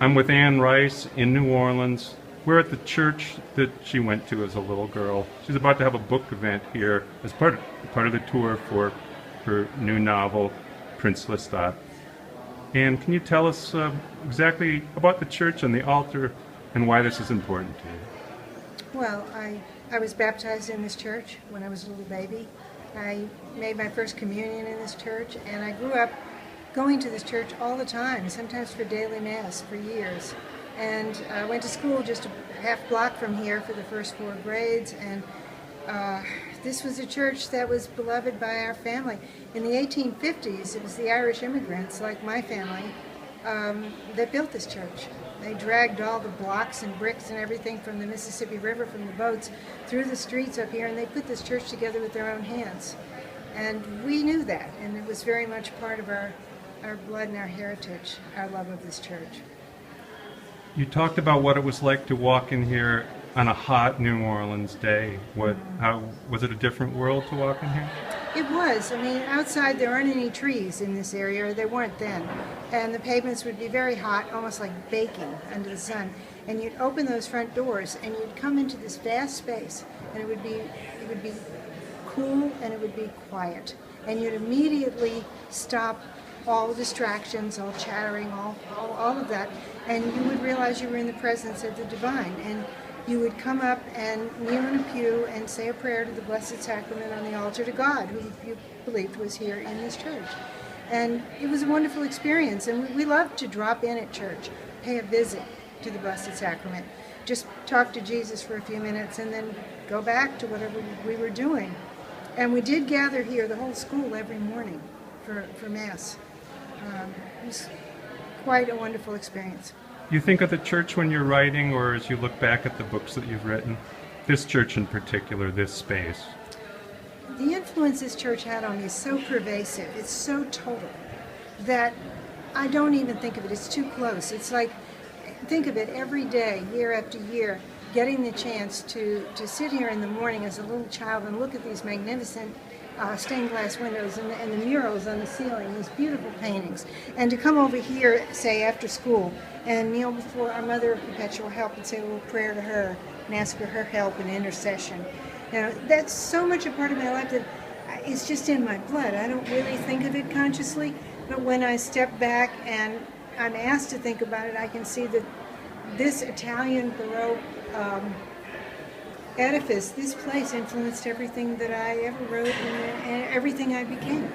I'm with Ann Rice in New Orleans. We're at the church that she went to as a little girl. She's about to have a book event here as part of the tour for her new novel, Prince Lestat. And can you tell us exactly about the church and the altar and why this is important to you? Well, I was baptized in this church when I was a little baby. I made my first communion in this church, and I grew up going to this church all the time, sometimes for daily mass for years. And I went to school just a half block from here for the first 4 grades, and this was a church that was beloved by our family. In the 1850s, it was the Irish immigrants, like my family, that built this church. They dragged all the blocks and bricks and everything from the Mississippi River, from the boats, through the streets up here, and they put this church together with their own hands. And we knew that, and it was very much part of our blood and our heritage, our love of this church. You talked about what it was like to walk in here on a hot New Orleans day. How was it a different world to walk in here? It was. I mean, outside there aren't any trees in this area, or there weren't then. And the pavements would be very hot, almost like baking under the sun. And you'd open those front doors and you'd come into this vast space, and it would be cool and it would be quiet. And you'd immediately stop all distractions, all chattering, all of that, and you would realize you were in the presence of the divine. And you would come up and kneel in a pew and say a prayer to the Blessed Sacrament on the altar to God, who you believed was here in this church. And it was a wonderful experience, and we loved to drop in at church, pay a visit to the Blessed Sacrament, just talk to Jesus for a few minutes, and then go back to whatever we were doing. And we did gather here, the whole school, every morning for Mass. It was quite a wonderful experience. You think of the church when you're writing, or as you look back at the books that you've written? This church in particular, this space. The influence this church had on me is so pervasive, it's so total, that I don't even think of it. It's too close. It's like, think of it every day, year after year, getting the chance to sit here in the morning as a little child and look at these magnificent stained glass windows and the murals on the ceiling, these beautiful paintings, and to come over here, say after school, and kneel before our Mother of Perpetual Help and say a little prayer to her and ask for her help and intercession. You know, that's so much a part of my life that it's just in my blood. I don't really think of it consciously, but when I step back and I'm asked to think about it, I can see that this Italian Baroque edifice, this place influenced everything that I ever wrote and everything I became.